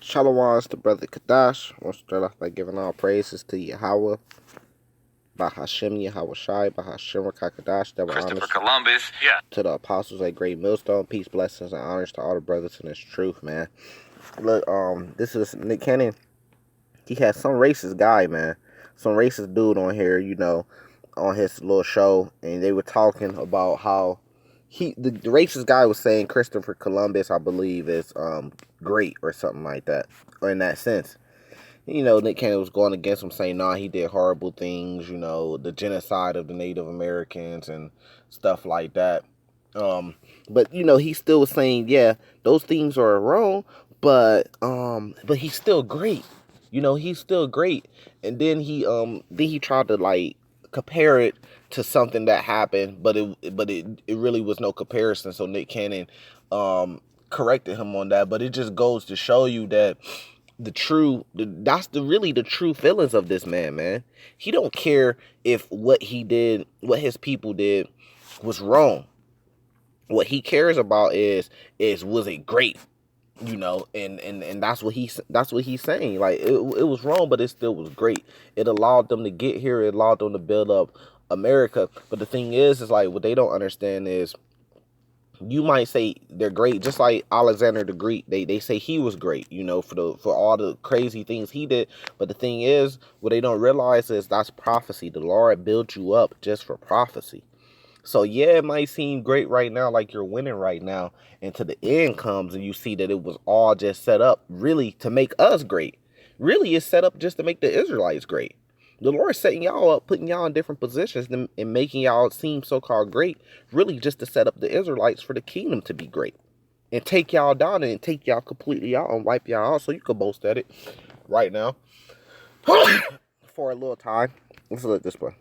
Shalom to Brother Kadash. I want to start off by giving all praises to Yahweh, Bahashem Yahweh Shai, Bahashem Rakakadash, that were Christopher honest Columbus. Yeah. to the apostles at Great Millstone. Peace, blessings, and honors to all the brothers in this truth, man. Look, this is Nick Cannon. He has some racist guy, man. Some racist dude on here, on his little show, and they were talking about how the racist guy was saying Christopher Columbus, I believe, is great or something like that, or in that sense. Nick Cannon was going against him, saying, nah, he did horrible things, the genocide of the Native Americans and stuff like that. But he still was saying, yeah, those things are wrong, but he's still great. He's still great. And then he tried to like compare it to something that happened, but it really was no comparison. So Nick Cannon corrected him on that, but it just goes to show you that that's really the true feelings of this man. He don't care if what his people did was wrong. What he cares about is was it great, and that's what he's saying. Like it was wrong, but it still was great. It allowed them to get here. It allowed them to build up America. But the thing is like what they don't understand is, you might say they're great, just like Alexander the Greek. They say he was great, for all the crazy things he did. But the thing is, what they don't realize is that's prophecy. The Lord built you up just for prophecy. So yeah, it might seem great right now, like you're winning right now, until the end comes and you see that it was all just set up really to make us great. Really, it's set up just to make the Israelites great. The Lord setting y'all up, putting y'all in different positions and making y'all seem so-called great, really just to set up the Israelites for the kingdom to be great. And take y'all down and take y'all completely out and wipe y'all out so you can boast at it right now. For a little time. Let's look this way.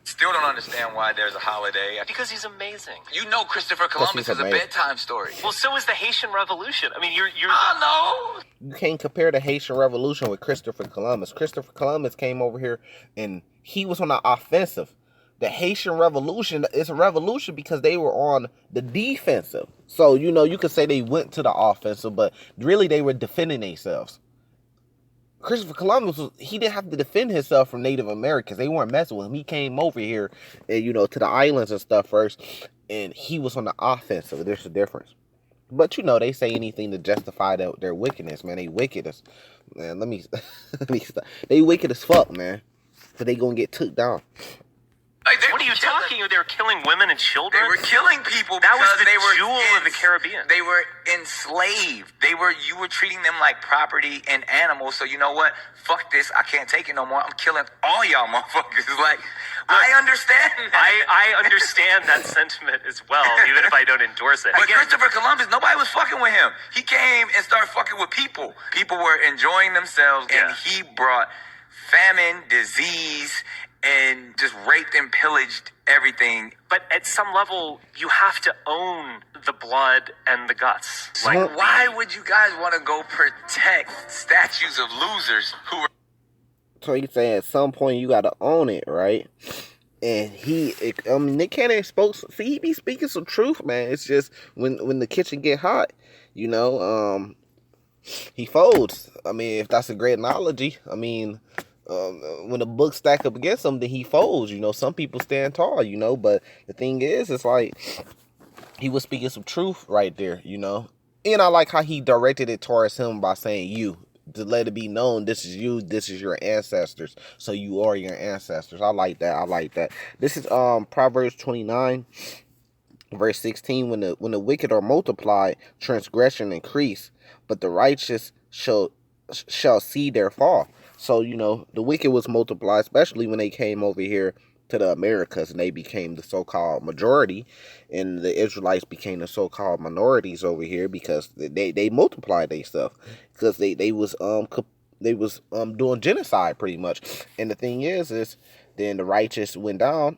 Still don't understand why there's a holiday. Because he's amazing. You know Christopher Columbus is a bedtime story. Well, so is the Haitian Revolution. I mean, you're. I know. You can't compare the Haitian Revolution with Christopher Columbus. Christopher Columbus came over here and he was on the offensive. The Haitian Revolution is a revolution because they were on the defensive. So, you could say they went to the offensive, but really they were defending themselves. Christopher Columbus, he didn't have to defend himself from Native Americans. They weren't messing with him. He came over here, and, to the islands and stuff first, and he was on the offensive. There's a difference. But, they say anything to justify their wickedness, man. They wicked as, man, let me stop. They wicked as fuck, man. So they gonna get took down. Like what are you talking about? They were killing women and children? They were killing people that was because the they were jewel of the Caribbean. They were enslaved. You were treating them like property and animals. So you know what? Fuck this. I can't take it no more. I'm killing all y'all motherfuckers. Like, I understand that. I understand that sentiment as well, even if I don't endorse it. But Christopher Columbus, nobody was fucking with him. He came and started fucking with people. People were enjoying themselves, and he brought famine, disease, and just raped and pillaged everything. But at some level, you have to own the blood and the guts. Like, why would you guys want to go protect statues of losers who were... So you say at some point you got to own it, right? And Nick Cannon he be speaking some truth, man. It's just when the kitchen get hot, he folds. I mean, if that's a great analogy, when the books stack up against him, then he folds. Some people stand tall, but the thing is, it's like he was speaking some truth right there, and I like how he directed it towards him by saying you, to let it be known this is you, this is your ancestors, so you are your ancestors. I like that. This is Proverbs 29 verse 16. When the wicked are multiplied, transgression increase, but the righteous shall see their fall. So, the wicked was multiplied, especially when they came over here to the Americas and they became the so-called majority, and the Israelites became the so-called minorities over here because they multiplied themselves because they was doing genocide pretty much. And the thing is then the righteous went down.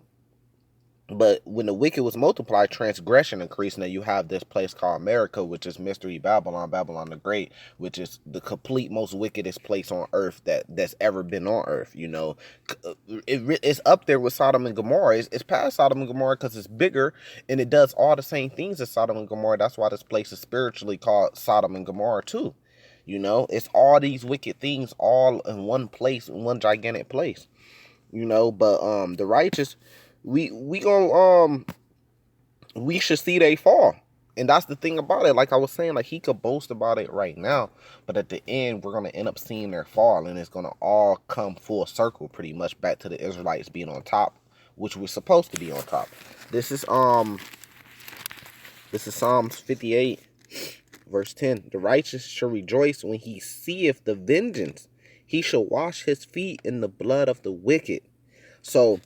But when the wicked was multiplied, transgression increased. Now you have this place called America, which is Mystery Babylon, Babylon the Great, which is the complete most wickedest place on earth that's ever been on earth. It's up there with Sodom and Gomorrah. It's past Sodom and Gomorrah because it's bigger and it does all the same things as Sodom and Gomorrah. That's why this place is spiritually called Sodom and Gomorrah too. You know, it's all these wicked things all in one place, in one gigantic place. You know, but the righteous, we gonna we should see they fall. And that's the thing about it. Like I was saying, like he could boast about it right now, but at the end, we're gonna end up seeing their fall, and it's gonna all come full circle, pretty much back to the Israelites being on top, which we're supposed to be on top. This is Psalms 58, verse 10. The righteous shall rejoice when he seeth the vengeance. He shall wash his feet in the blood of the wicked. So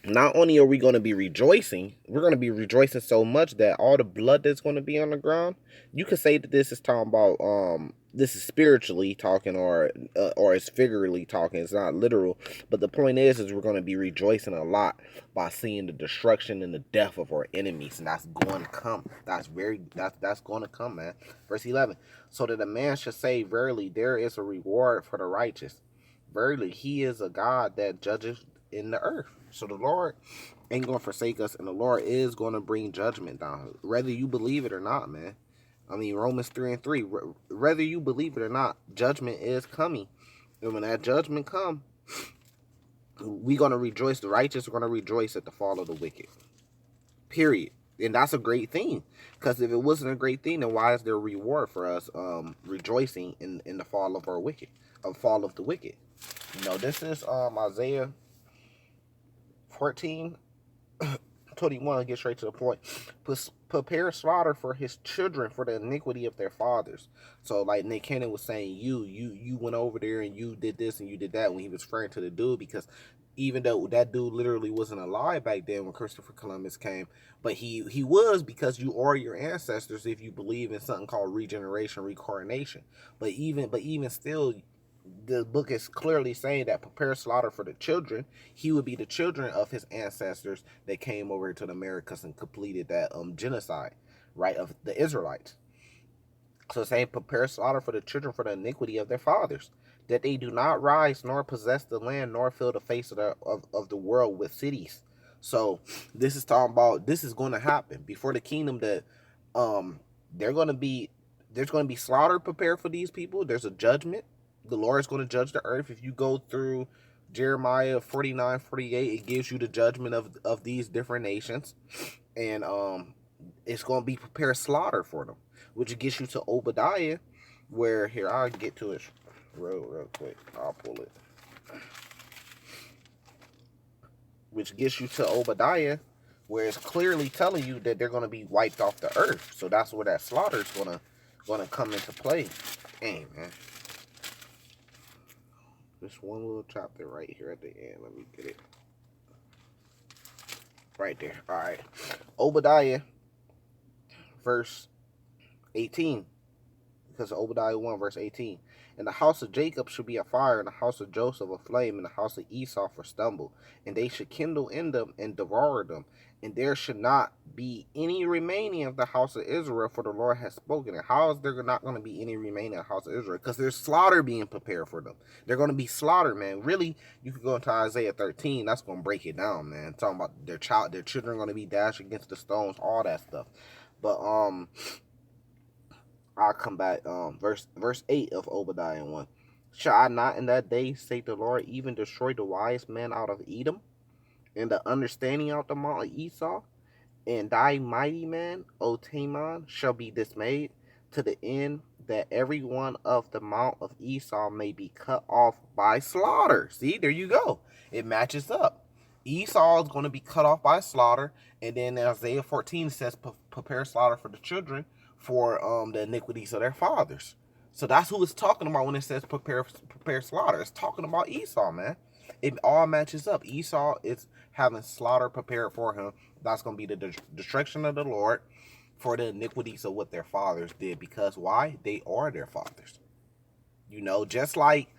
not only are we going to be rejoicing, we're going to be rejoicing so much that all the blood that's going to be on the ground, you could say that this is talking about, this is spiritually talking, or it's figuratively talking. It's not literal, but the point is we're going to be rejoicing a lot by seeing the destruction and the death of our enemies, and that's going to come. That's going to come, man. Verse 11. So that a man should say, verily, there is a reward for the righteous. Verily, he is a God that judges in the earth. So the Lord ain't going to forsake us, and the Lord is going to bring judgment down, whether you believe it or not, man. I mean, Romans 3:3, whether you believe it or not, judgment is coming. And when that judgment comes, we're going to rejoice. The righteous are going to rejoice at the fall of the wicked. Period. And that's a great thing. Because if it wasn't a great thing, then why is there a reward for us rejoicing in the fall of our wicked, fall of the wicked? You know, this is Isaiah 14:21, get straight to the point. Prepare slaughter for his children for the iniquity of their fathers. So like Nick Cannon was saying, you went over there and you did this and you did that, when he was referring to the dude, because even though that dude literally wasn't alive back then when Christopher Columbus came, but he was, because you are your ancestors if you believe in something called regeneration, reincarnation. But even still, the book is clearly saying that prepare slaughter for the children. He would be the children of his ancestors that came over to the Americas and completed that genocide, right, of the Israelites. So saying prepare slaughter for the children for the iniquity of their fathers, that they do not rise nor possess the land nor fill the face of the world with cities. So this is talking about, this is going to happen before the kingdom, that there's going to be slaughter prepared for these people. There's a judgment. The Lord is going to judge the earth. If you go through Jeremiah 49:48, it gives you the judgment of these different nations. And it's going to be prepared slaughter for them, which gets you to Obadiah, where, here, I'll get to it real quick. I'll pull it. Which gets you to Obadiah, where it's clearly telling you that they're going to be wiped off the earth. So that's where that slaughter is going to come into play. Dang, man. This one little chapter right here at the end. Let me get it. Right there. All right. Obadiah, verse 18. Because of Obadiah 1, verse 18. And the house of Jacob shall be a fire, and the house of Joseph a flame, and the house of Esau for stumble. And they should kindle in them and devour them. And there should not be any remaining of the house of Israel, for the Lord has spoken it. How is there not going to be any remaining of the house of Israel? Because there's slaughter being prepared for them. They're going to be slaughtered, man. Really, you could go into Isaiah 13. That's going to break it down, man. Talking about their children are going to be dashed against the stones, all that stuff. But I'll come back. Verse 8 of Obadiah 1. Shall I not in that day, say the Lord, even destroy the wise man out of Edom, and the understanding out the mount of Esau? And thy mighty man, O Teman, shall be dismayed, to the end that every one of the mount of Esau may be cut off by slaughter. See, there you go. It matches up. Esau is going to be cut off by slaughter, and then Isaiah 14 says, prepare slaughter for the children for the iniquities of their fathers. So that's who it's talking about when it says prepare slaughter. It's talking about Esau, man. It all matches up. Esau is having slaughter prepared for him. That's going to be the destruction of the Lord for the iniquities of what their fathers did. Because why? They are their fathers. You know, just like,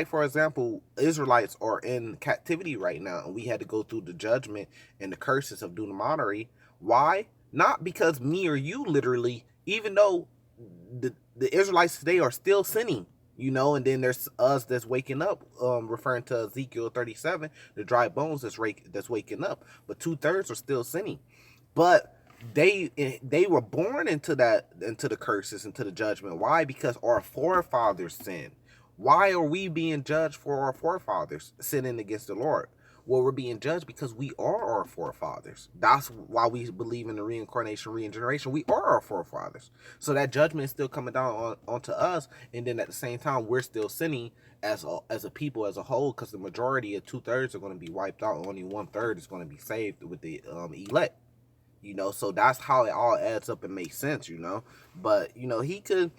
for example, Israelites are in captivity right now, and we had to go through the judgment and the curses of Deuteronomy. Why? Not because me or you literally, even though the Israelites today are still sinning, you know, and then there's us that's waking up, referring to Ezekiel 37, the dry bones that's waking up, but 2/3 are still sinning. But they were born into the curses, into the judgment. Why? Because our forefathers sinned. Why are we being judged for our forefathers sinning against the Lord? Well, we're being judged because we are our forefathers. That's why we believe in the reincarnation, regeneration. We are our forefathers. So that judgment is still coming down onto us, and then at the same time, we're still sinning as a people as a whole, because the majority of 2/3 are going to be wiped out. Only 1/3 is going to be saved with the elect. So that's how it all adds up and makes sense. But he could.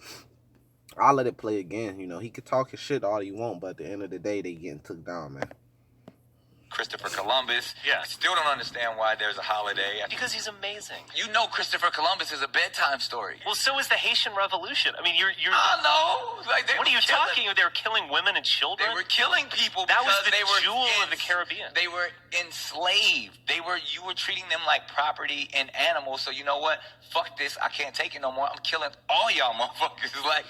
I'll let it play again. He could talk his shit all he want, but at the end of the day, they getting took down, man. Christopher Columbus. Yeah. I still don't understand why there's a holiday. Because he's amazing. You know Christopher Columbus is a bedtime story. Well, so is the Haitian Revolution. I mean, you're. I know. Like, what are you talking about? They were killing women and children? They were killing people that was because the they were jewel of the Caribbean. They were enslaved. You were treating them like property and animals. So you know what? Fuck this. I can't take it no more. I'm killing all y'all motherfuckers. Like,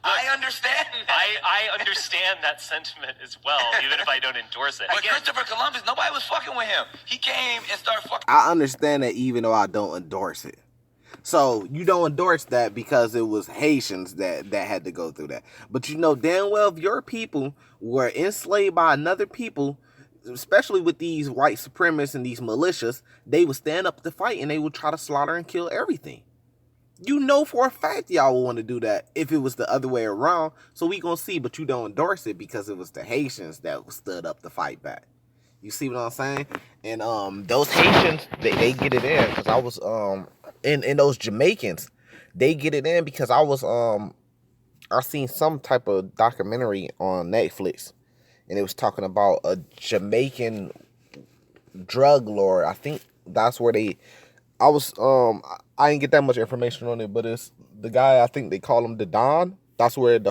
I understand that. I understand that sentiment as well, even if I don't endorse it. But Christopher Columbus, nobody was fucking with him. He came and started fucking. I understand that even though I don't endorse it. So you don't endorse that because it was Haitians that had to go through that. But damn well if your people were enslaved by another people, especially with these white supremacists and these militias, they would stand up to fight and they would try to slaughter and kill everything. For a fact y'all would want to do that if it was the other way around. So we gonna see, but you don't endorse it because it was the Haitians that stood up to fight back. You see what I'm saying? And those Haitians, they get it in because I was and those Jamaicans, they get it in because I seen some type of documentary on Netflix, and it was talking about a Jamaican drug lord. I think that's where I didn't get that much information on it, but it's the guy, I think they call him the Don. That's where I'm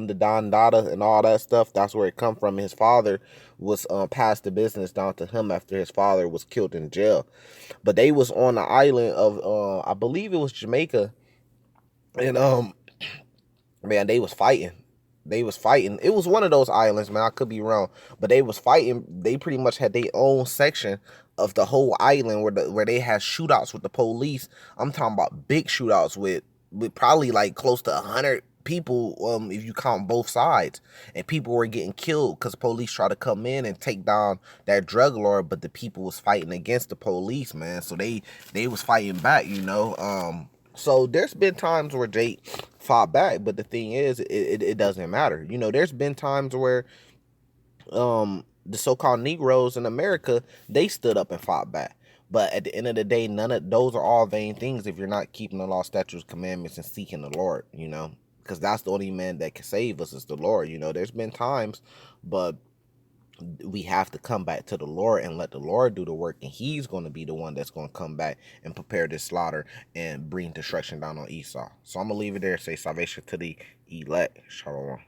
the Don Dada and all that stuff, that's where it come from. His father was passed the business down to him after his father was killed in jail. But they was on the island of I believe it was Jamaica, and man, they was fighting. It was one of those islands, man. I could be wrong, but they was fighting. They pretty much had their own section of the whole island where they had shootouts with the police. I'm talking about big shootouts with probably like close to 100 people, if you count both sides, and people were getting killed because police tried to come in and take down that drug lord, but the people was fighting against the police, man. So they was fighting back, So there's been times where Jake fought back, but the thing is, it doesn't matter. There's been times where the so-called Negroes in America, they stood up and fought back. But at the end of the day, none of those are all vain things if you're not keeping the law, statutes, commandments, and seeking the Lord, because that's the only man that can save us is the Lord. There's been times, but we have to come back to the Lord and let the Lord do the work, and he's going to be the one that's going to come back and prepare this slaughter and bring destruction down on Esau. So I'm going to leave it there and say salvation to the elect. Shalom.